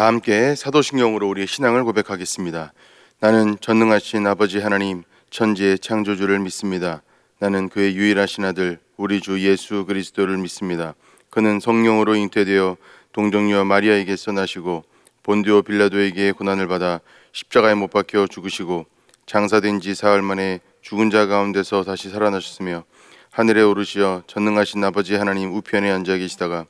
다 함께 사도신경으로 우리의 신앙을 고백하겠습니다. 나는 전능하신 아버지 하나님 천지의 창조주를 믿습니다. 나는 그의 유일하신 아들 우리 주 예수 그리스도를 믿습니다. 그는 성령으로 잉태되어 동정녀 마리아에게서 나시고 본디오 빌라도에게 고난을 받아 십자가에 못 박혀 죽으시고 장사된 지 사흘 만에 죽은 자 가운데서 다시 살아나셨으며 하늘에 오르시어 전능하신 아버지 하나님 우편에 앉아 계시다가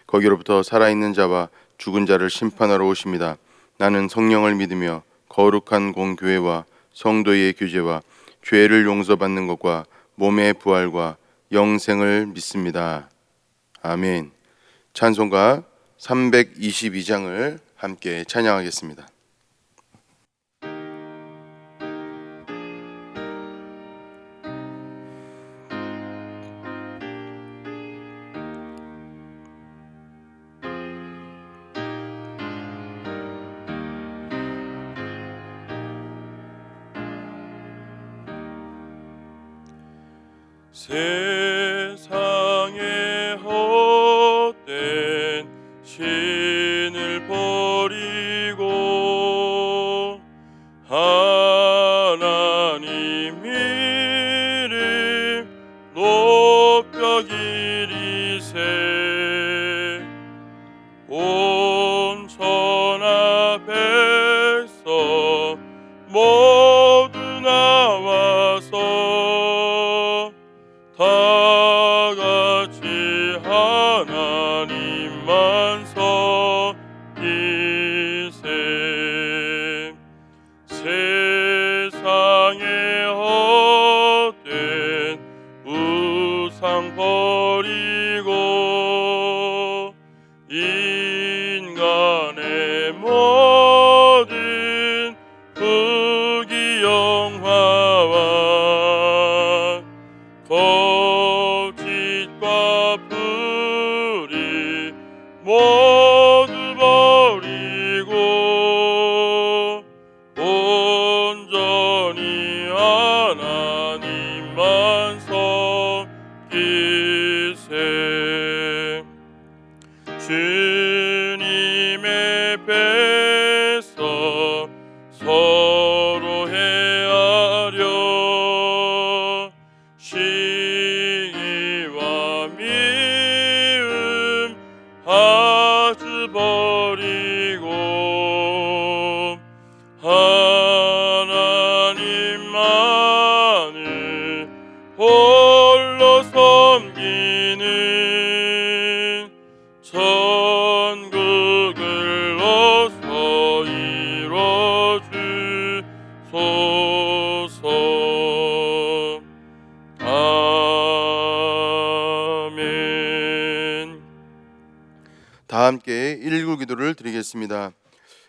거기로부터 살아있는 자와 죽은 자를 심판하러 오십니다. 나는 성령을 믿으며 거룩한 공교회와 성도의 교제와 죄를 용서받는 것과 몸의 부활과 영생을 믿습니다. 아멘. 찬송가 322장을 함께 찬양하겠습니다. 세상의 헛된 신을 버리고 하나님 이름 높여 기리세. 온 천하 백성 모두 나와서 다같이 하나님만 섬기세. 세상의 헛된 우상 버리고 인간의 모든 부귀영화와 거짓과 불의 모두 버리고 온전히 하나님만 섬기세. 주님의 백성 서로 헤아려 시기와 미움 아주 버리고 하나님만을 홀로 섬기는 천국을 어서 이뤄주소서. 아멘. 다 함께 일구기도를 드리겠습니다.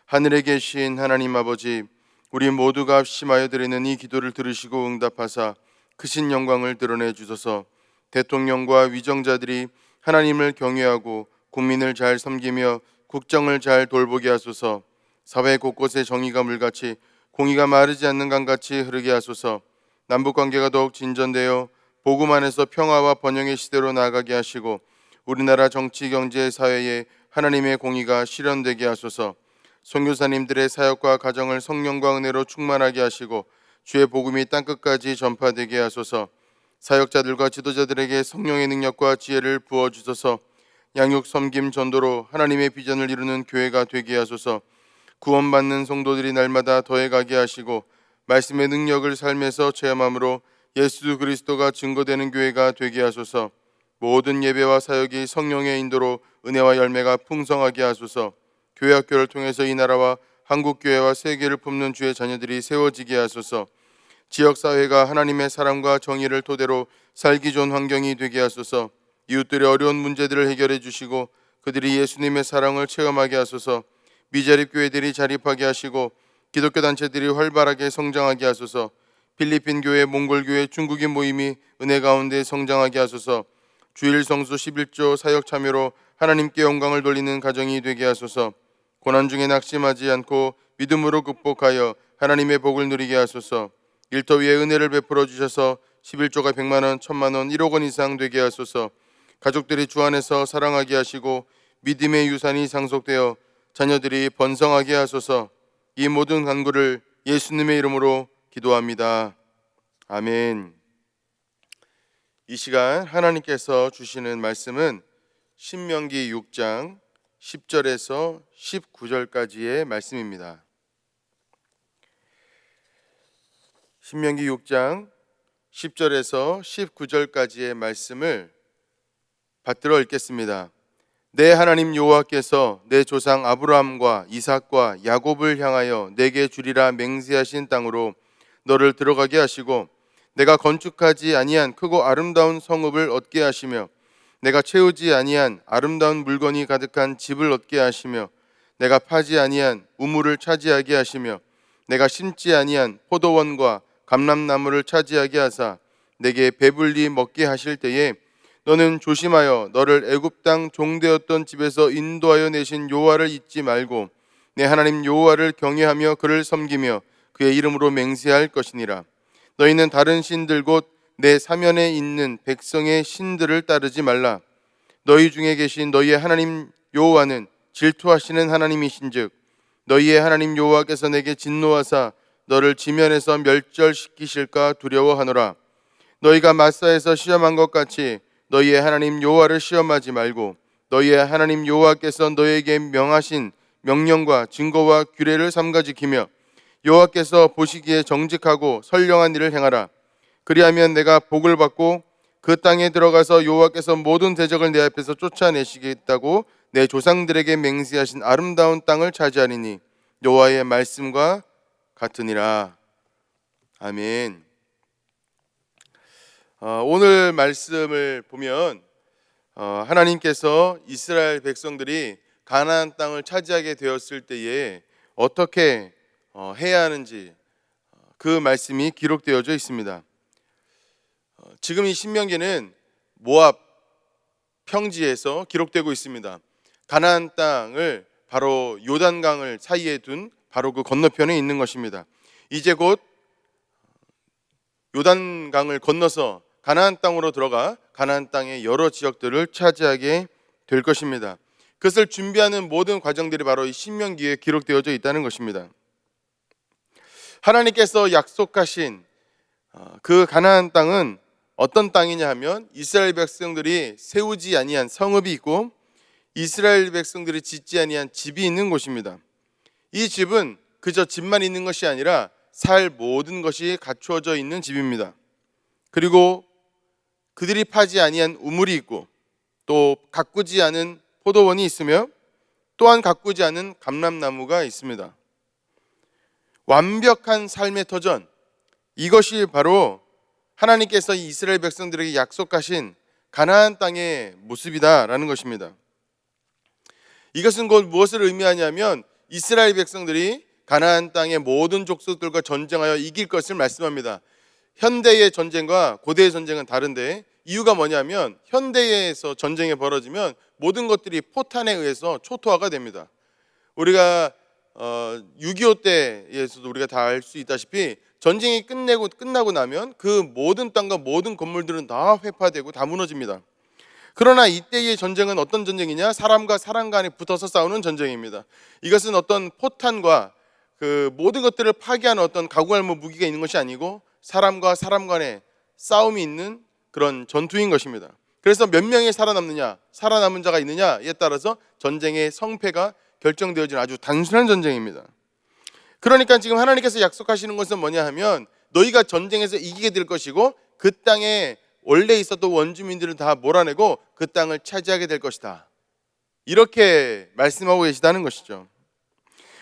하늘에 계신 하나님 아버지, 우리 모두가 합심하여 드리는 이 기도를 들으시고 응답하사 크신 영광을 드러내 주소서. 대통령과 위정자들이 하나님을 경외하고 국민을 잘 섬기며 국정을 잘 돌보게 하소서. 사회 곳곳에 정의가 물같이 공의가 마르지 않는 강같이 흐르게 하소서. 남북관계가 더욱 진전되어 복음 안에서 평화와 번영의 시대로 나아가게 하시고 우리나라 정치, 경제, 사회에 하나님의 공의가 실현되게 하소서. 선교사님들의 사역과 가정을 성령과 은혜로 충만하게 하시고 주의 복음이 땅끝까지 전파되게 하소서. 사역자들과 지도자들에게 성령의 능력과 지혜를 부어주소서. 양육, 섬김, 전도로 하나님의 비전을 이루는 교회가 되게 하소서. 구원받는 성도들이 날마다 더해가게 하시고 말씀의 능력을 삶에서 체험함으로 예수 그리스도가 증거되는 교회가 되게 하소서. 모든 예배와 사역이 성령의 인도로 은혜와 열매가 풍성하게 하소서. 교회 학교를 통해서 이 나라와 한국교회와 세계를 품는 주의 자녀들이 세워지게 하소서. 지역사회가 하나님의 사랑과 정의를 토대로 살기 좋은 환경이 되게 하소서. 이웃들의 어려운 문제들을 해결해 주시고 그들이 예수님의 사랑을 체험하게 하소서. 미자립 교회들이 자립하게 하시고 기독교 단체들이 활발하게 성장하게 하소서. 필리핀 교회, 몽골 교회, 중국인 모임이 은혜 가운데 성장하게 하소서. 주일 성수 11조 사역 참여로 하나님께 영광을 돌리는 가정이 되게 하소서. 고난 중에 낙심하지 않고 믿음으로 극복하여 하나님의 복을 누리게 하소서. 일터 위에 은혜를 베풀어 주셔서 11조가 100만원, 1000만원, 1억원 이상 되게 하소서. 가족들이 주 안에서 사랑하게 하시고 믿음의 유산이 상속되어 자녀들이 번성하게 하소서. 이 모든 간구를 예수님의 이름으로 기도합니다. 아멘. 이 시간 하나님께서 주시는 말씀은 신명기 6장 10절에서 19절까지의 말씀입니다. 신명기 6장 10절에서 19절까지의 말씀을 받들어 읽겠습니다. 내 하나님 여호와께서 내 조상 아브라함과 이삭과 야곱을 향하여 내게 주리라 맹세하신 땅으로 너를 들어가게 하시고 내가 건축하지 아니한 크고 아름다운 성읍을 얻게 하시며 내가 채우지 아니한 아름다운 물건이 가득한 집을 얻게 하시며 내가 파지 아니한 우물을 차지하게 하시며 내가 심지 아니한 포도원과 감람나무를 차지하게 하사 내게 배불리 먹게 하실 때에 너는 조심하여 너를 애굽 땅 종되었던 집에서 인도하여 내신 여호와를 잊지 말고 내 하나님 여호와를 경외하며 그를 섬기며 그의 이름으로 맹세할 것이니라. 너희는 다른 신들 곧 내 사면에 있는 백성의 신들을 따르지 말라. 너희 중에 계신 너희의 하나님 여호와는 질투하시는 하나님이신즉 너희의 하나님 여호와께서 내게 진노하사 너를 지면에서 멸절시키실까 두려워하노라. 너희가 마사에서 시험한 것 같이 너희의 하나님 여호와를 시험하지 말고 너희의 하나님 여호와께서 너희에게 명하신 명령과 증거와 규례를 삼가 지키며 여호와께서 보시기에 정직하고 선량한 일을 행하라. 그리하면 내가 복을 받고 그 땅에 들어가서 여호와께서 모든 대적을 내 앞에서 쫓아내시겠다고 내 조상들에게 맹세하신 아름다운 땅을 차지하리니 여호와의 말씀과 같으니라. 아멘. 오늘 말씀을 보면 하나님께서 이스라엘 백성들이 가나안 땅을 차지하게 되었을 때에 어떻게 해야 하는지 그 말씀이 기록되어져 있습니다. 지금 이 신명기는 모압 평지에서 기록되고 있습니다. 가나안 땅을 바로 요단강을 사이에 둔 바로 그 건너편에 있는 것입니다. 이제 곧 요단강을 건너서 가나안 땅으로 들어가 가나안 땅의 여러 지역들을 차지하게 될 것입니다. 그것을 준비하는 모든 과정들이 바로 이 신명기에 기록되어져 있다는 것입니다. 하나님께서 약속하신 그 가나안 땅은 어떤 땅이냐 하면 이스라엘 백성들이 세우지 아니한 성읍이 있고 이스라엘 백성들이 짓지 아니한 집이 있는 곳입니다. 이 집은 그저 집만 있는 것이 아니라 살 모든 것이 갖추어져 있는 집입니다. 그리고 그들이 파지 아니한 우물이 있고 또 가꾸지 않은 포도원이 있으며 또한 가꾸지 않은 감람나무가 있습니다. 완벽한 삶의 터전, 이것이 바로 하나님께서 이스라엘 백성들에게 약속하신 가나안 땅의 모습이다라는 것입니다. 이것은 곧 무엇을 의미하냐면 이스라엘 백성들이 가나안 땅의 모든 족속들과 전쟁하여 이길 것을 말씀합니다. 현대의 전쟁과 고대의 전쟁은 다른데 이유가 뭐냐면 현대에서 전쟁이 벌어지면 모든 것들이 포탄에 의해서 초토화가 됩니다. 우리가 6.25 때에서도 우리가 다 알 수 있다시피 전쟁이 끝나고 나면 그 모든 땅과 모든 건물들은 다 회파되고 다 무너집니다. 그러나 이때의 전쟁은 어떤 전쟁이냐? 사람과 사람 간에 붙어서 싸우는 전쟁입니다. 이것은 어떤 포탄과 그 모든 것들을 파괴하는 어떤 가구할무 무기가 있는 것이 아니고 사람과 사람 간의 싸움이 있는 그런 전투인 것입니다. 그래서 몇 명이 살아남느냐, 살아남은 자가 있느냐에 따라서 전쟁의 성패가 결정되어지는 아주 단순한 전쟁입니다. 그러니까 지금 하나님께서 약속하시는 것은 뭐냐 하면 너희가 전쟁에서 이기게 될 것이고 그 땅에 원래 있었던 원주민들을 다 몰아내고 그 땅을 차지하게 될 것이다. 이렇게 말씀하고 계시다는 것이죠.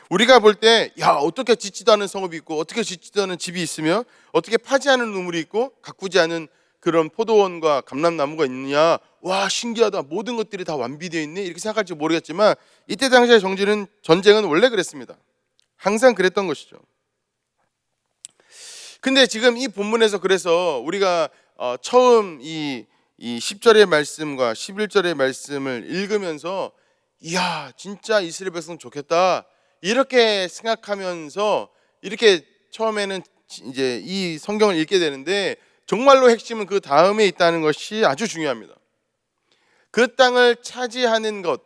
우리가 볼 때 어떻게 짓지도 않은 성읍이 있고 어떻게 짓지도 않은 집이 있으며 어떻게 파지 않은 우물이 있고 가꾸지 않은 그런 포도원과 감람나무가 있느냐, 와 신기하다, 모든 것들이 다 완비되어 있네, 이렇게 생각할지 모르겠지만 이때 당시의 전쟁은 원래 그랬습니다. 항상 그랬던 것이죠. 근데 지금 이 본문에서 그래서 우리가 처음 이 10절의 말씀과 11절의 말씀을 읽으면서 이야 진짜 이스라엘 백성 좋겠다 이렇게 생각하면서 이렇게 처음에는 이제 이 성경을 읽게 되는데 정말로 핵심은 그 다음에 있다는 것이 아주 중요합니다. 그 땅을 차지하는 것,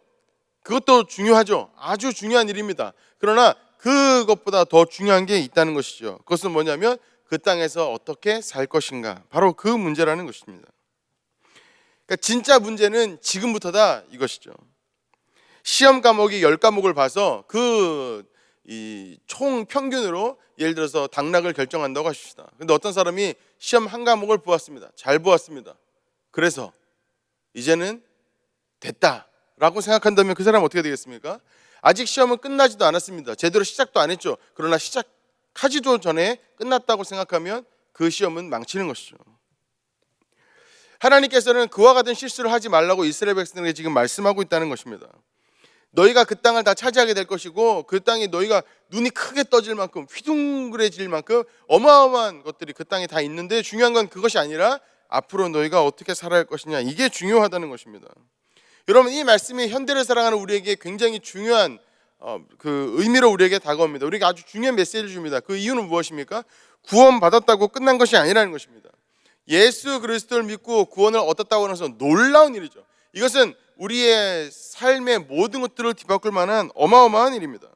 그것도 중요하죠. 아주 중요한 일입니다. 그러나 그것보다 더 중요한 게 있다는 것이죠. 그것은 뭐냐면 그 땅에서 어떻게 살 것인가, 바로 그 문제라는 것입니다. 그러니까 진짜 문제는 지금부터다 이것이죠. 시험 과목이 10과목을 봐서 총 평균으로 예를 들어서 당락을 결정한다고 하십시다. 근데 어떤 사람이 시험 한 과목을 보았습니다. 잘 보았습니다. 그래서 이제는 됐다라고 생각한다면 그 사람은 어떻게 되겠습니까? 아직 시험은 끝나지도 않았습니다. 제대로 시작도 안 했죠. 그러나 시작하지도 전에 끝났다고 생각하면 그 시험은 망치는 것이죠. 하나님께서는 그와 같은 실수를 하지 말라고 이스라엘 백성에게 지금 말씀하고 있다는 것입니다. 너희가 그 땅을 다 차지하게 될 것이고 그 땅이 너희가 눈이 크게 떠질 만큼 휘둥그레질 만큼 어마어마한 것들이 그 땅에 다 있는데 중요한 건 그것이 아니라 앞으로 너희가 어떻게 살아야 할 것이냐, 이게 중요하다는 것입니다. 여러분, 이 말씀이 현대를 사랑하는 우리에게 굉장히 중요한 그 의미로 우리에게 다가옵니다. 우리에게 아주 중요한 메시지를 줍니다. 그 이유는 무엇입니까? 구원 받았다고 끝난 것이 아니라는 것입니다. 예수 그리스도를 믿고 구원을 얻었다고 해서 놀라운 일이죠. 이것은 우리의 삶의 모든 것들을 뒤바꿀 만한 어마어마한 일입니다.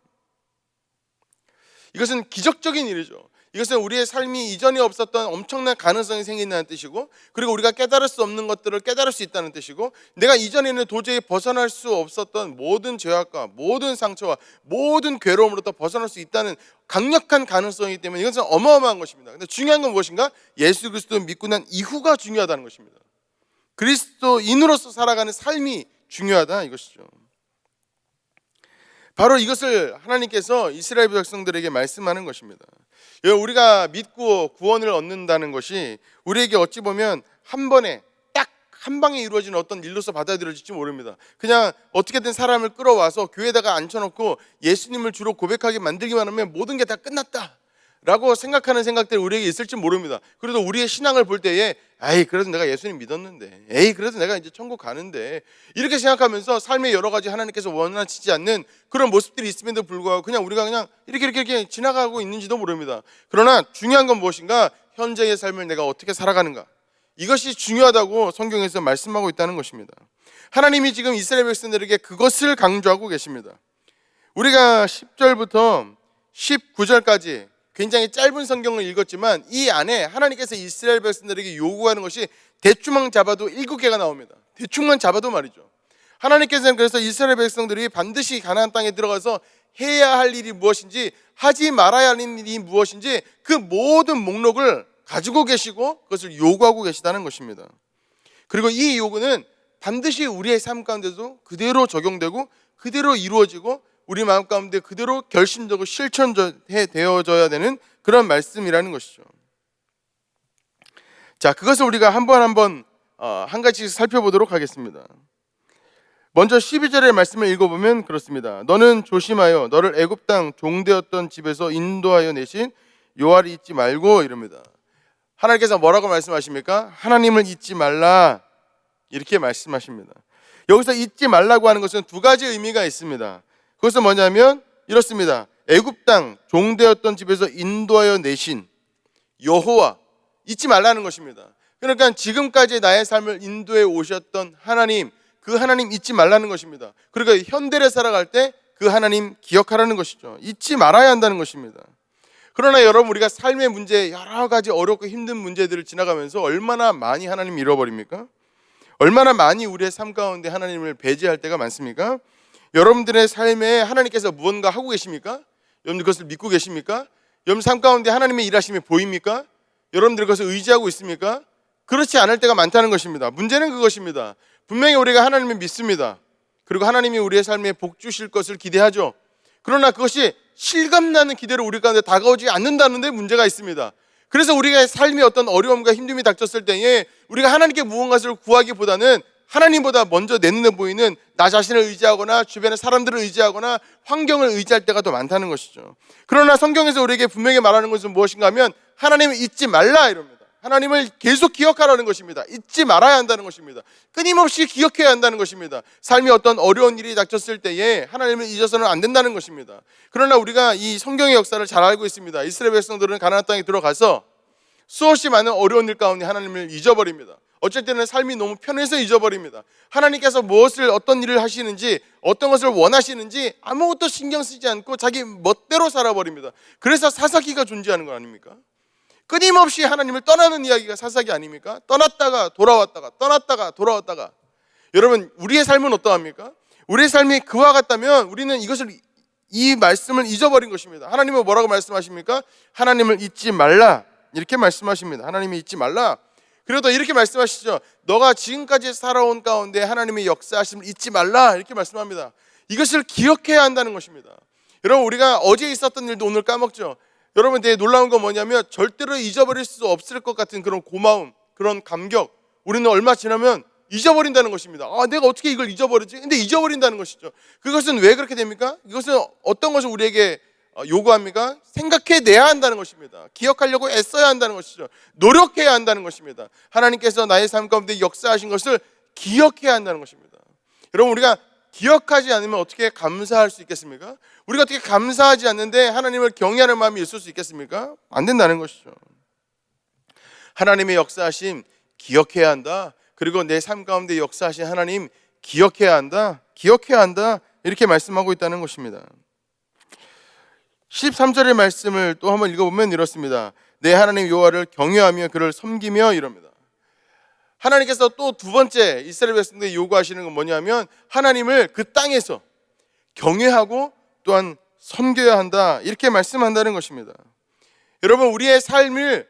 이것은 기적적인 일이죠. 이것은 우리의 삶이 이전에 없었던 엄청난 가능성이 생긴다는 뜻이고, 그리고 우리가 깨달을 수 없는 것들을 깨달을 수 있다는 뜻이고, 내가 이전에는 도저히 벗어날 수 없었던 모든 죄악과 모든 상처와 모든 괴로움으로부터 벗어날 수 있다는 강력한 가능성이기 때문에 이것은 어마어마한 것입니다. 근데 중요한 건 무엇인가? 예수 그리스도를 믿고 난 이후가 중요하다는 것입니다. 그리스도인으로서 살아가는 삶이 중요하다 이것이죠. 바로 이것을 하나님께서 이스라엘 백성들에게 말씀하는 것입니다. 우리가 믿고 구원을 얻는다는 것이 우리에게 어찌 보면 한 번에 딱 한 방에 이루어지는 어떤 일로서 받아들여질지 모릅니다. 그냥 어떻게든 사람을 끌어와서 교회에다가 앉혀놓고 예수님을 주로 고백하게 만들기만 하면 모든 게 다 끝났다 라고 생각하는 생각들이 우리에게 있을지 모릅니다. 그래도 우리의 신앙을 볼 때에 에이 그래도 내가 예수님 믿었는데, 에이 그래도 내가 이제 천국 가는데, 이렇게 생각하면서 삶의 여러 가지 하나님께서 원하시지 않는 그런 모습들이 있음에도 불구하고 그냥 우리가 그냥 이렇게 지나가고 있는지도 모릅니다. 그러나 중요한 건 무엇인가? 현재의 삶을 내가 어떻게 살아가는가, 이것이 중요하다고 성경에서 말씀하고 있다는 것입니다. 하나님이 지금 이스라엘 백성들에게 그것을 강조하고 계십니다. 우리가 10절부터 19절까지 굉장히 짧은 성경을 읽었지만 이 안에 하나님께서 이스라엘 백성들에게 요구하는 것이 대충만 잡아도 7개가 나옵니다. 대충만 잡아도 말이죠. 하나님께서는 그래서 이스라엘 백성들이 반드시 가나안 땅에 들어가서 해야 할 일이 무엇인지, 하지 말아야 할 일이 무엇인지 그 모든 목록을 가지고 계시고 그것을 요구하고 계시다는 것입니다. 그리고 이 요구는 반드시 우리의 삶 가운데도 그대로 적용되고 그대로 이루어지고 우리 마음 가운데 그대로 결심적으로 실천되어져야 되는 그런 말씀이라는 것이죠. 자, 그것을 우리가 한 가지씩 살펴보도록 하겠습니다. 먼저 12절의 말씀을 읽어보면 그렇습니다. 너는 조심하여 너를 애굽 땅 종되었던 집에서 인도하여 내신 여호와를 잊지 말고, 이럽니다. 하나님께서 뭐라고 말씀하십니까? 하나님을 잊지 말라, 이렇게 말씀하십니다. 여기서 잊지 말라고 하는 것은 두 가지 의미가 있습니다. 그것은 뭐냐면 이렇습니다. 애굽 땅 종되었던 집에서 인도하여 내신 여호와, 잊지 말라는 것입니다. 그러니까 지금까지 나의 삶을 인도해 오셨던 하나님, 그 하나님 잊지 말라는 것입니다. 그러니까 현대를 살아갈 때 그 하나님 기억하라는 것이죠. 잊지 말아야 한다는 것입니다. 그러나 여러분, 우리가 삶의 문제, 여러 가지 어렵고 힘든 문제들을 지나가면서 얼마나 많이 하나님 잃어버립니까? 얼마나 많이 우리의 삶 가운데 하나님을 배제할 때가 많습니까? 여러분들의 삶에 하나님께서 무언가 하고 계십니까? 여러분들 그것을 믿고 계십니까? 여러분 삶 가운데 하나님의 일하심이 보입니까? 여러분들 그것을 의지하고 있습니까? 그렇지 않을 때가 많다는 것입니다. 문제는 그것입니다. 분명히 우리가 하나님을 믿습니다. 그리고 하나님이 우리의 삶에 복 주실 것을 기대하죠. 그러나 그것이 실감나는 기대로 우리 가운데 다가오지 않는다는 데 문제가 있습니다. 그래서 우리가 삶의 어떤 어려움과 힘듦이 닥쳤을 때에 우리가 하나님께 무언가를 구하기보다는 하나님보다 먼저 내 눈에 보이는 나 자신을 의지하거나 주변의 사람들을 의지하거나 환경을 의지할 때가 더 많다는 것이죠. 그러나 성경에서 우리에게 분명히 말하는 것은 무엇인가 하면 하나님을 잊지 말라, 이럽니다. 하나님을 계속 기억하라는 것입니다. 잊지 말아야 한다는 것입니다. 끊임없이 기억해야 한다는 것입니다. 삶이 어떤 어려운 일이 닥쳤을 때에 하나님을 잊어서는 안 된다는 것입니다. 그러나 우리가 이 성경의 역사를 잘 알고 있습니다. 이스라엘 백성들은 가나안 땅에 들어가서 수없이 많은 어려운 일 가운데 하나님을 잊어버립니다. 어쩔 때는 삶이 너무 편해서 잊어버립니다. 하나님께서 무엇을 어떤 일을 하시는지 어떤 것을 원하시는지 아무것도 신경 쓰지 않고 자기 멋대로 살아버립니다. 그래서 사사기가 존재하는 거 아닙니까? 끊임없이 하나님을 떠나는 이야기가 사사기 아닙니까? 떠났다가 돌아왔다가 떠났다가 돌아왔다가. 여러분, 우리의 삶은 어떠합니까? 우리의 삶이 그와 같다면 우리는 이 말씀을 잊어버린 것입니다. 하나님은 뭐라고 말씀하십니까? 하나님을 잊지 말라, 이렇게 말씀하십니다. 하나님이 잊지 말라. 그리고 또 이렇게 말씀하시죠. 너가 지금까지 살아온 가운데 하나님의 역사하심을 잊지 말라, 이렇게 말씀합니다. 이것을 기억해야 한다는 것입니다. 여러분, 우리가 어제 있었던 일도 오늘 까먹죠. 여러분, 되게 놀라운 건 뭐냐면 절대로 잊어버릴 수 없을 것 같은 그런 고마움, 그런 감격, 우리는 얼마 지나면 잊어버린다는 것입니다. 내가 어떻게 이걸 잊어버리지? 근데 잊어버린다는 것이죠. 그것은 왜 그렇게 됩니까? 이것은 어떤 것을 우리에게 요구합니까? 생각해내야 한다는 것입니다. 기억하려고 애써야 한다는 것이죠. 노력해야 한다는 것입니다. 하나님께서 나의 삶 가운데 역사하신 것을 기억해야 한다는 것입니다. 여러분, 우리가 기억하지 않으면 어떻게 감사할 수 있겠습니까? 우리가 어떻게 감사하지 않는데 하나님을 경외하는 마음이 있을 수 있겠습니까? 안 된다는 것이죠. 하나님의 역사하심 기억해야 한다. 그리고 내 삶 가운데 역사하신 하나님 기억해야 한다. 기억해야 한다. 이렇게 말씀하고 있다는 것입니다. 13절의 말씀을 또 한번 읽어보면 이렇습니다. 내 하나님 여호와를 경외하며 그를 섬기며, 이럽니다. 하나님께서 또 두 번째 이스라엘 백성들에게 요구하시는 건 뭐냐면 하나님을 그 땅에서 경외하고 또한 섬겨야 한다, 이렇게 말씀한다는 것입니다. 여러분, 우리의 삶을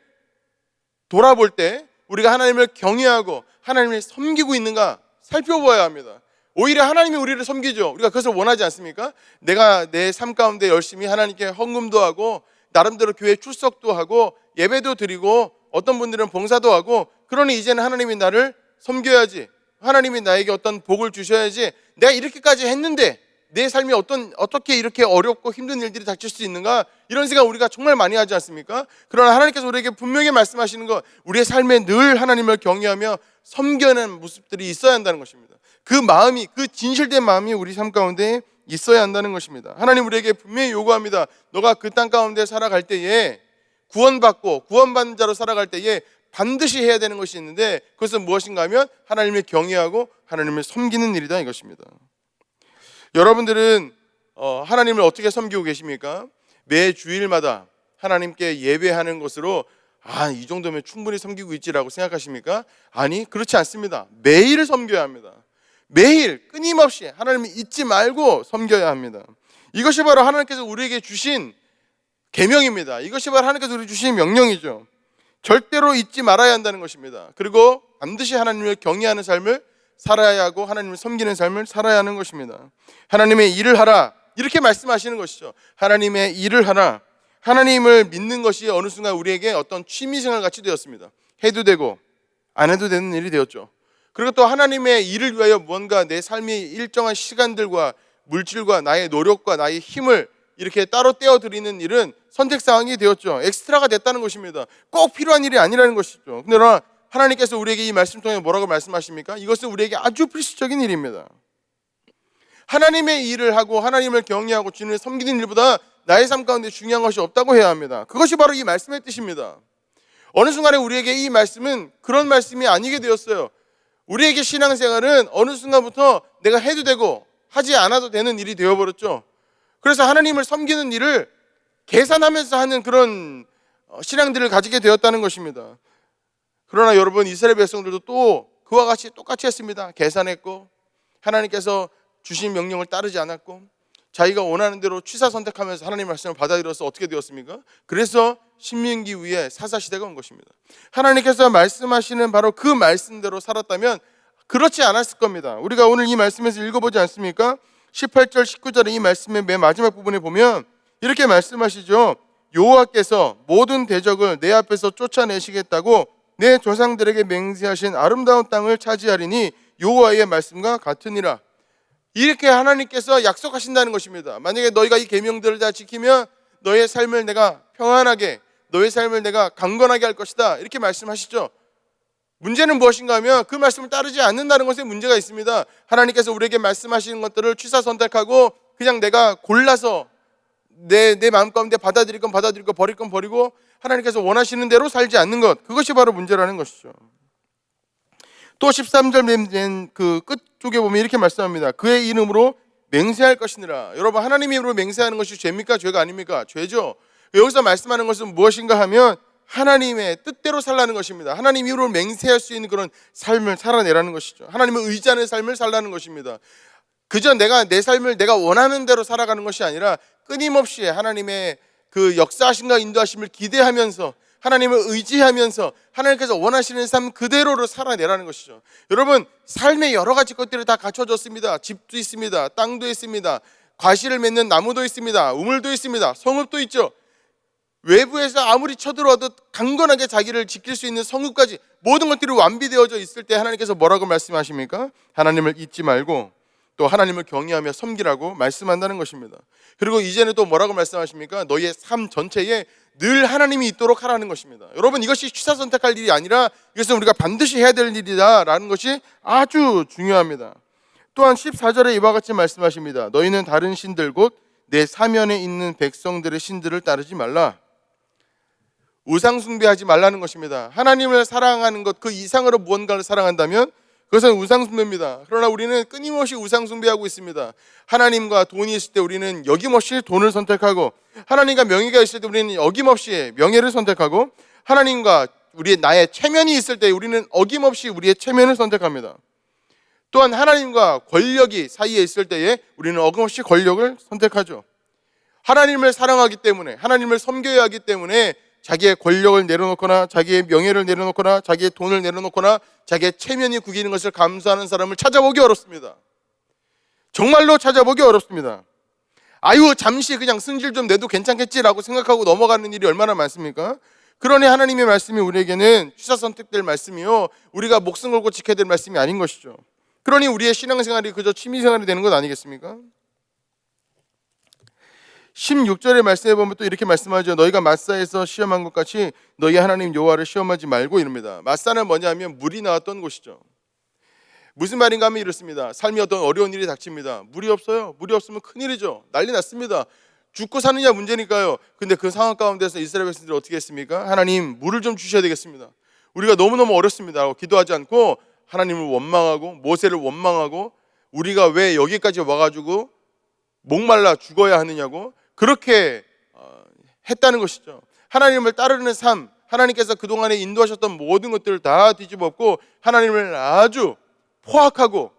돌아볼 때 우리가 하나님을 경외하고 하나님을 섬기고 있는가 살펴보아야 합니다. 오히려 하나님이 우리를 섬기죠. 우리가 그것을 원하지 않습니까? 내가 내 삶 가운데 열심히 하나님께 헌금도 하고 나름대로 교회 출석도 하고 예배도 드리고 어떤 분들은 봉사도 하고, 그러니 이제는 하나님이 나를 섬겨야지, 하나님이 나에게 어떤 복을 주셔야지, 내가 이렇게까지 했는데 내 삶이 어떻게 이렇게 어렵고 힘든 일들이 닥칠 수 있는가, 이런 생각 우리가 정말 많이 하지 않습니까? 그러나 하나님께서 우리에게 분명히 말씀하시는 것, 우리의 삶에 늘 하나님을 경외하며 섬겨내는 모습들이 있어야 한다는 것입니다. 그 마음이, 그 진실된 마음이 우리 삶 가운데 있어야 한다는 것입니다. 하나님 우리에게 분명히 요구합니다. 너가 그 땅 가운데 살아갈 때에 구원받고 구원받는 자로 살아갈 때에 반드시 해야 되는 것이 있는데, 그것은 무엇인가 하면 하나님을 경외하고 하나님을 섬기는 일이다, 이것입니다. 여러분들은 하나님을 어떻게 섬기고 계십니까? 매 주일마다 하나님께 예배하는 것으로 이 정도면 충분히 섬기고 있지라고 생각하십니까? 아니, 그렇지 않습니다. 매일 섬겨야 합니다. 매일 끊임없이 하나님을 잊지 말고 섬겨야 합니다. 이것이 바로 하나님께서 우리에게 주신 계명입니다. 이것이 바로 하나님께서 우리에게 주신 명령이죠. 절대로 잊지 말아야 한다는 것입니다. 그리고 반드시 하나님을 경외하는 삶을 살아야 하고 하나님을 섬기는 삶을 살아야 하는 것입니다. 하나님의 일을 하라, 이렇게 말씀하시는 것이죠. 하나님의 일을 하라. 하나님을 믿는 것이 어느 순간 우리에게 어떤 취미생활 같이 되었습니다. 해도 되고 안 해도 되는 일이 되었죠. 그리고 또 하나님의 일을 위하여 무언가 내 삶의 일정한 시간들과 물질과 나의 노력과 나의 힘을 이렇게 따로 떼어드리는 일은 선택사항이 되었죠. 엑스트라가 됐다는 것입니다. 꼭 필요한 일이 아니라는 것이죠. 그러나 하나님께서 우리에게 이 말씀 통해 뭐라고 말씀하십니까? 이것은 우리에게 아주 필수적인 일입니다. 하나님의 일을 하고 하나님을 경외하고 주님을 섬기는 일보다 나의 삶 가운데 중요한 것이 없다고 해야 합니다. 그것이 바로 이 말씀의 뜻입니다. 어느 순간에 우리에게 이 말씀은 그런 말씀이 아니게 되었어요. 우리에게 신앙생활은 어느 순간부터 내가 해도 되고 하지 않아도 되는 일이 되어버렸죠. 그래서 하나님을 섬기는 일을 계산하면서 하는 그런 신앙들을 가지게 되었다는 것입니다. 그러나 여러분, 이스라엘 백성들도 또 그와 같이 똑같이 했습니다. 계산했고 하나님께서 주신 명령을 따르지 않았고 자기가 원하는 대로 취사 선택하면서 하나님의 말씀을 받아들여서 어떻게 되었습니까? 그래서 신명기 위에 사사시대가 온 것입니다. 하나님께서 말씀하시는 바로 그 말씀대로 살았다면 그렇지 않았을 겁니다. 우리가 오늘 이 말씀에서 읽어보지 않습니까? 18절 19절의 이 말씀의 맨 마지막 부분에 보면 이렇게 말씀하시죠. 여호와께서 모든 대적을 내 앞에서 쫓아내시겠다고 내 조상들에게 맹세하신 아름다운 땅을 차지하리니 여호와의 말씀과 같으니라. 이렇게 하나님께서 약속하신다는 것입니다. 만약에 너희가 이 계명들을 다 지키면 너의 삶을 내가 평안하게, 너의 삶을 내가 강건하게 할 것이다, 이렇게 말씀하시죠. 문제는 무엇인가 하면 그 말씀을 따르지 않는다는 것에 문제가 있습니다. 하나님께서 우리에게 말씀하시는 것들을 취사 선택하고 그냥 내가 골라서 내 마음 가운데 받아들일 건 받아들이고 버릴 건 버리고 하나님께서 원하시는 대로 살지 않는 것, 그것이 바로 문제라는 것이죠. 또 13절 맨 그 끝쪽에 보면 이렇게 말씀합니다. 그의 이름으로 맹세할 것이니라. 여러분, 하나님의 이름으로 맹세하는 것이 죄입니까? 죄가 아닙니까? 죄죠. 여기서 말씀하는 것은 무엇인가 하면 하나님의 뜻대로 살라는 것입니다. 하나님 이름으로 맹세할 수 있는 그런 삶을 살아내라는 것이죠. 하나님을 의지하는 삶을 살라는 것입니다. 그저 내가 내 삶을 내가 원하는 대로 살아가는 것이 아니라 끊임없이 하나님의 그 역사하심과 인도하심을 기대하면서 하나님을 의지하면서 하나님께서 원하시는 삶 그대로를 살아내라는 것이죠. 여러분, 삶의 여러 가지 것들이 다 갖춰졌습니다. 집도 있습니다. 땅도 있습니다. 과실을 맺는 나무도 있습니다. 우물도 있습니다. 성읍도 있죠. 외부에서 아무리 쳐들어와도 강건하게 자기를 지킬 수 있는 성읍까지 모든 것들이 완비되어져 있을 때 하나님께서 뭐라고 말씀하십니까? 하나님을 잊지 말고 또 하나님을 경외하며 섬기라고 말씀한다는 것입니다. 그리고 이제는 또 뭐라고 말씀하십니까? 너희의 삶 전체에 늘 하나님이 있도록 하라는 것입니다. 여러분, 이것이 취사 선택할 일이 아니라 이것은 우리가 반드시 해야 될 일이다라는 것이 아주 중요합니다. 또한 14절에 이와 같이 말씀하십니다. 너희는 다른 신들 곧 내 사면에 있는 백성들의 신들을 따르지 말라. 우상 숭배하지 말라는 것입니다. 하나님을 사랑하는 것 그 이상으로 무언가를 사랑한다면 그것은 우상 숭배입니다. 그러나 우리는 끊임없이 우상 숭배하고 있습니다. 하나님과 돈이 있을 때 우리는 여김없이 돈을 선택하고 하나님과 명예가 있을 때 우리는 여김없이 명예를 선택하고 하나님과 나의 체면이 있을 때 우리는 어김없이 우리의 체면을 선택합니다. 또한 하나님과 권력이 사이에 있을 때에 우리는 어김없이 권력을 선택하죠. 하나님을 사랑하기 때문에 하나님을 섬겨야 하기 때문에 자기의 권력을 내려놓거나 자기의 명예를 내려놓거나 자기의 돈을 내려놓거나 자기의 체면이 구기는 것을 감수하는 사람을 찾아보기 어렵습니다. 정말로 찾아보기 어렵습니다. 아유, 잠시 그냥 승질 좀 내도 괜찮겠지라고 생각하고 넘어가는 일이 얼마나 많습니까? 그러니 하나님의 말씀이 우리에게는 취사 선택될 말씀이요, 우리가 목숨 걸고 지켜야 될 말씀이 아닌 것이죠. 그러니 우리의 신앙생활이 그저 취미생활이 되는 것 아니겠습니까? 16절의 말씀에 보면 또 이렇게 말씀하죠. 너희가 마사에서 시험한 것 같이 너희 하나님 여호와를 시험하지 말고 이럽니다. 마사는 뭐냐면 물이 나왔던 곳이죠. 무슨 말인가 하면 이렇습니다. 삶이 어떤 어려운 일이 닥칩니다. 물이 없어요. 물이 없으면 큰일이죠. 난리 났습니다. 죽고 사느냐 문제니까요. 근데 그 상황 가운데서 이스라엘 백성들이 어떻게 했습니까? 하나님, 물을 좀 주셔야 되겠습니다. 우리가 너무너무 어렵습니다 라고 기도하지 않고 하나님을 원망하고 모세를 원망하고 우리가 왜 여기까지 와가지고 목말라 죽어야 하느냐고 그렇게 했다는 것이죠. 하나님을 따르는 삶, 하나님께서 그동안에 인도하셨던 모든 것들을 다 뒤집었고 하나님을 아주 포악하고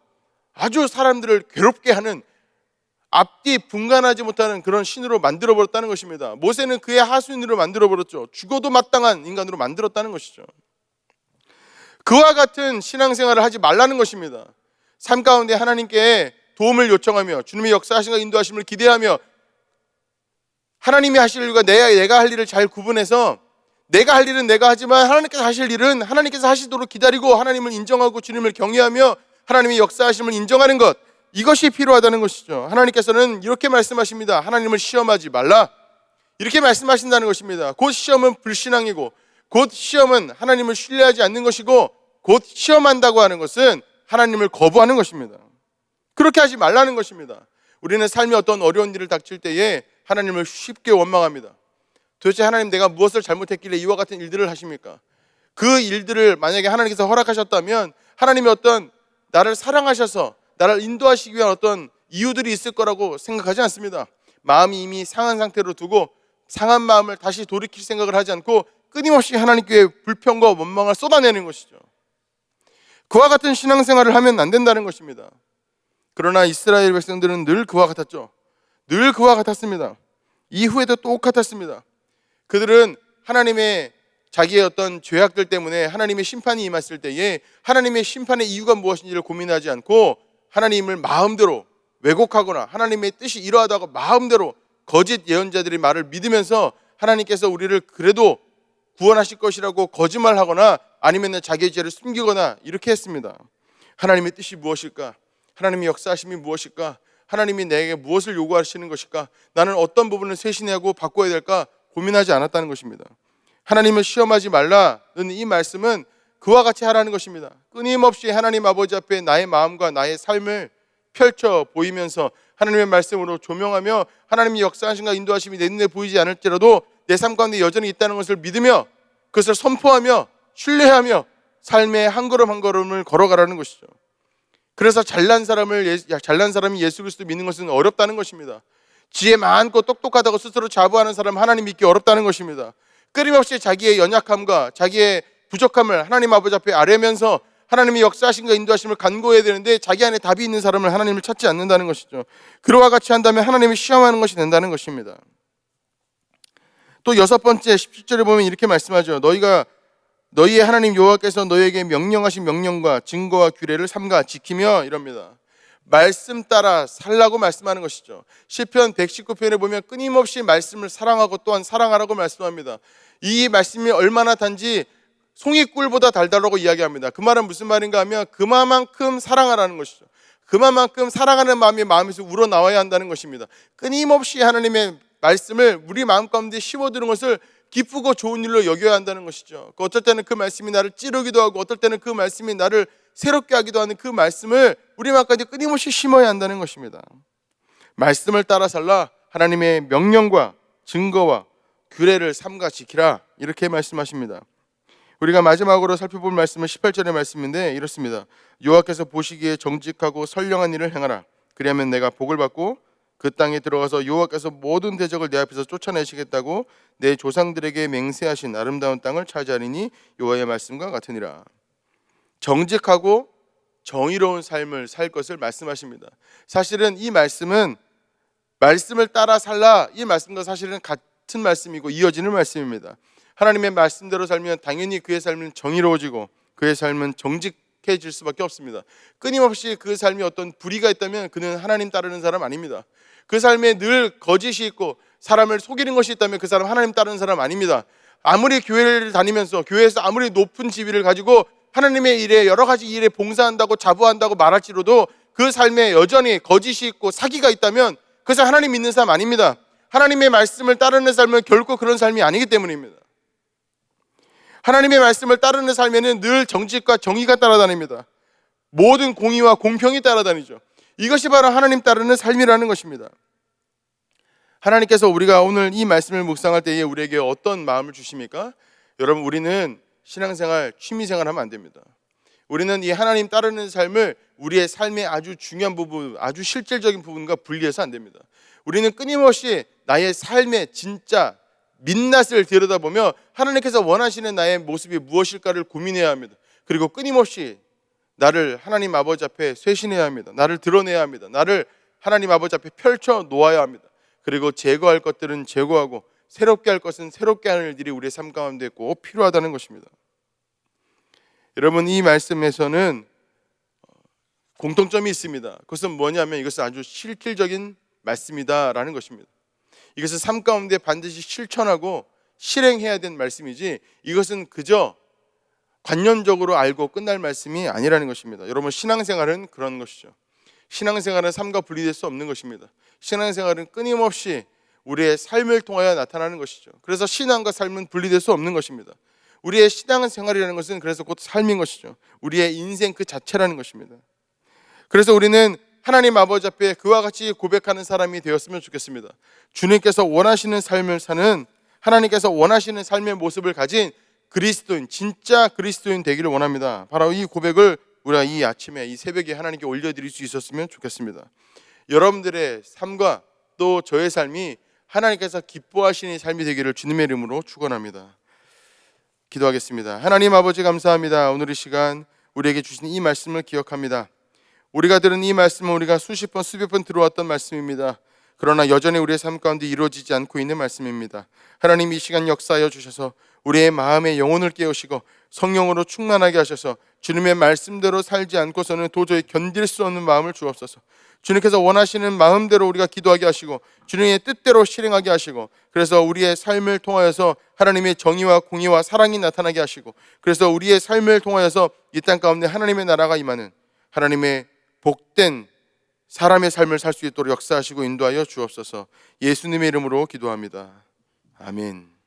아주 사람들을 괴롭게 하는 앞뒤 분간하지 못하는 그런 신으로 만들어버렸다는 것입니다. 모세는 그의 하수인으로 만들어버렸죠. 죽어도 마땅한 인간으로 만들었다는 것이죠. 그와 같은 신앙생활을 하지 말라는 것입니다. 삶 가운데 하나님께 도움을 요청하며 주님의 역사하심과 인도하심을 기대하며 하나님이 하실 일과 내가 할 일을 잘 구분해서 내가 할 일은 내가 하지만 하나님께서 하실 일은 하나님께서 하시도록 기다리고 하나님을 인정하고 주님을 경외하며 하나님의 역사하심을 인정하는 것, 이것이 필요하다는 것이죠. 하나님께서는 이렇게 말씀하십니다. 하나님을 시험하지 말라, 이렇게 말씀하신다는 것입니다. 곧 시험은 불신앙이고 곧 시험은 하나님을 신뢰하지 않는 것이고 곧 시험한다고 하는 것은 하나님을 거부하는 것입니다. 그렇게 하지 말라는 것입니다. 우리는 삶에 어떤 어려운 일을 닥칠 때에 하나님을 쉽게 원망합니다. 도대체 하나님, 내가 무엇을 잘못했길래 이와 같은 일들을 하십니까? 그 일들을 만약에 하나님께서 허락하셨다면 하나님이 어떤 나를 사랑하셔서 나를 인도하시기 위한 어떤 이유들이 있을 거라고 생각하지 않습니다. 마음이 이미 상한 상태로 두고 상한 마음을 다시 돌이킬 생각을 하지 않고 끊임없이 하나님께 불평과 원망을 쏟아내는 것이죠. 그와 같은 신앙생활을 하면 안 된다는 것입니다. 그러나 이스라엘 백성들은 늘 그와 같았죠. 늘 그와 같았습니다. 이후에도 똑같았습니다. 그들은 하나님의 자기의 어떤 죄악들 때문에 하나님의 심판이 임했을 때에 하나님의 심판의 이유가 무엇인지를 고민하지 않고 하나님을 마음대로 왜곡하거나 하나님의 뜻이 이러하다고 마음대로 거짓 예언자들의 말을 믿으면서 하나님께서 우리를 그래도 구원하실 것이라고 거짓말하거나 아니면 자기의 죄를 숨기거나 이렇게 했습니다. 하나님의 뜻이 무엇일까? 하나님의 역사하심이 무엇일까? 하나님이 내게 무엇을 요구하시는 것일까? 나는 어떤 부분을 쇄신하고 바꿔야 될까? 고민하지 않았다는 것입니다. 하나님을 시험하지 말라는 이 말씀은 그와 같이 하라는 것입니다. 끊임없이 하나님 아버지 앞에 나의 마음과 나의 삶을 펼쳐 보이면서 하나님의 말씀으로 조명하며 하나님의 역사하심과 인도하심이 내 눈에 보이지 않을지라도 내 삶 가운데 여전히 있다는 것을 믿으며 그것을 선포하며 신뢰하며 삶의 한 걸음 한 걸음을 걸어가라는 것이죠. 그래서 잘난 사람이 예수 그리스도 믿는 것은 어렵다는 것입니다. 지혜 많고 똑똑하다고 스스로 자부하는 사람 하나님 믿기 어렵다는 것입니다. 끊임없이 자기의 연약함과 자기의 부족함을 하나님 아버지 앞에 아뢰면서 하나님의 역사하심과 인도하심을 간구해야 되는데 자기 안에 답이 있는 사람을 하나님을 찾지 않는다는 것이죠. 그와 같이 한다면 하나님을 시험하는 것이 된다는 것입니다. 또 6번째 17절에 보면 이렇게 말씀하죠. 너희의 하나님 여호와께서 너희에게 명령하신 명령과 증거와 규례를 삼가 지키며 이럽니다. 말씀 따라 살라고 말씀하는 것이죠. 시편 119편에 보면 끊임없이 말씀을 사랑하고 또한 사랑하라고 말씀합니다. 이 말씀이 얼마나 단지 송이꿀보다 달달하고 이야기합니다. 그 말은 무슨 말인가 하면 그만큼 사랑하라는 것이죠. 그만큼 사랑하는 마음이 마음에서 우러나와야 한다는 것입니다. 끊임없이 하나님의 말씀을 우리 마음 가운데 심어두는 것을 기쁘고 좋은 일로 여겨야 한다는 것이죠. 어떨 때는 그 말씀이 나를 찌르기도 하고 어떨 때는 그 말씀이 나를 새롭게 하기도 하는 그 말씀을 우리 마음 가운데 끊임없이 심어야 한다는 것입니다. 말씀을 따라 살라, 하나님의 명령과 증거와 규례를 삼가 지키라, 이렇게 말씀하십니다. 우리가 마지막으로 살펴볼 말씀은 18절의 말씀인데 이렇습니다. 여호와께서 보시기에 정직하고 선량한 일을 행하라. 그리하면 내가 복을 받고 그 땅에 들어가서 여호와께서 모든 대적을 내 앞에서 쫓아내시겠다고 내 조상들에게 맹세하신 아름다운 땅을 차지하리니 여호와의 말씀과 같으니라. 정직하고 정의로운 삶을 살 것을 말씀하십니다. 사실은 이 말씀은 말씀을 따라 살라, 이 말씀과 사실은 같은 말씀이고 이어지는 말씀입니다. 하나님의 말씀대로 살면 당연히 그의 삶은 정의로워지고 그의 삶은 정직해질 수밖에 없습니다. 끊임없이 그 삶에 어떤 불의가 있다면 그는 하나님 따르는 사람 아닙니다. 그 삶에 늘 거짓이 있고 사람을 속이는 것이 있다면 그 사람 하나님 따르는 사람 아닙니다. 아무리 교회를 다니면서 교회에서 아무리 높은 지위를 가지고 하나님의 일에 여러 가지 일에 봉사한다고 자부한다고 말할지라도 그 삶에 여전히 거짓이 있고 사기가 있다면 그것은 하나님 믿는 사람 아닙니다. 하나님의 말씀을 따르는 삶은 결코 그런 삶이 아니기 때문입니다. 하나님의 말씀을 따르는 삶에는 늘 정직과 정의가 따라다닙니다. 모든 공의와 공평이 따라다니죠. 이것이 바로 하나님 따르는 삶이라는 것입니다. 하나님께서 우리가 오늘 이 말씀을 묵상할 때에 우리에게 어떤 마음을 주십니까? 여러분, 우리는 신앙생활, 취미생활 하면 안 됩니다. 우리는 이 하나님 따르는 삶을 우리의 삶의 아주 중요한 부분, 아주 실질적인 부분과 분리해서 안 됩니다. 우리는 끊임없이 나의 삶의 진짜 민낯을 들여다보며 하나님께서 원하시는 나의 모습이 무엇일까를 고민해야 합니다. 그리고 끊임없이 나를 하나님 아버지 앞에 쇄신해야 합니다. 나를 드러내야 합니다. 나를 하나님 아버지 앞에 펼쳐 놓아야 합니다. 그리고 제거할 것들은 제거하고 새롭게 할 것은 새롭게 하는 일들이 우리의 삶 가운데 꼭 필요하다는 것입니다. 여러분, 이 말씀에서는 공통점이 있습니다. 그것은 뭐냐면 이것은 아주 실질적인 말씀이다라는 것입니다. 이것은 삶 가운데 반드시 실천하고 실행해야 되는 말씀이지 이것은 그저 관념적으로 알고 끝날 말씀이 아니라는 것입니다. 여러분, 신앙생활은 그런 것이죠. 신앙생활은 삶과 분리될 수 없는 것입니다. 신앙생활은 끊임없이 우리의 삶을 통하여 나타나는 것이죠. 그래서 신앙과 삶은 분리될 수 없는 것입니다. 우리의 신앙생활이라는 것은 그래서 곧 삶인 것이죠. 우리의 인생 그 자체라는 것입니다. 그래서 우리는 하나님 아버지 앞에 그와 같이 고백하는 사람이 되었으면 좋겠습니다. 주님께서 원하시는 삶을 사는, 하나님께서 원하시는 삶의 모습을 가진 그리스도인, 진짜 그리스도인 되기를 원합니다. 바로 이 고백을 우리가 이 아침에, 이 새벽에 하나님께 올려드릴 수 있었으면 좋겠습니다. 여러분들의 삶과 또 저의 삶이 하나님께서 기뻐하시는 삶이 되기를 주님의 이름으로 축원합니다. 기도하겠습니다. 하나님 아버지, 감사합니다. 오늘 이 시간 우리에게 주신 이 말씀을 기억합니다. 우리가 들은 이 말씀은 우리가 수십 번 수백 번 들어왔던 말씀입니다. 그러나 여전히 우리의 삶 가운데 이루어지지 않고 있는 말씀입니다. 하나님, 이 시간 역사하여 주셔서 우리의 마음의 영혼을 깨우시고 성령으로 충만하게 하셔서 주님의 말씀대로 살지 않고서는 도저히 견딜 수 없는 마음을 주옵소서. 주님께서 원하시는 마음대로 우리가 기도하게 하시고 주님의 뜻대로 실행하게 하시고, 그래서 우리의 삶을 통하여서 하나님의 정의와 공의와 사랑이 나타나게 하시고, 그래서 우리의 삶을 통하여서 이 땅 가운데 하나님의 나라가 임하는 하나님의 복된 사람의 삶을 살 수 있도록 역사하시고 인도하여 주옵소서. 예수님의 이름으로 기도합니다. 아멘.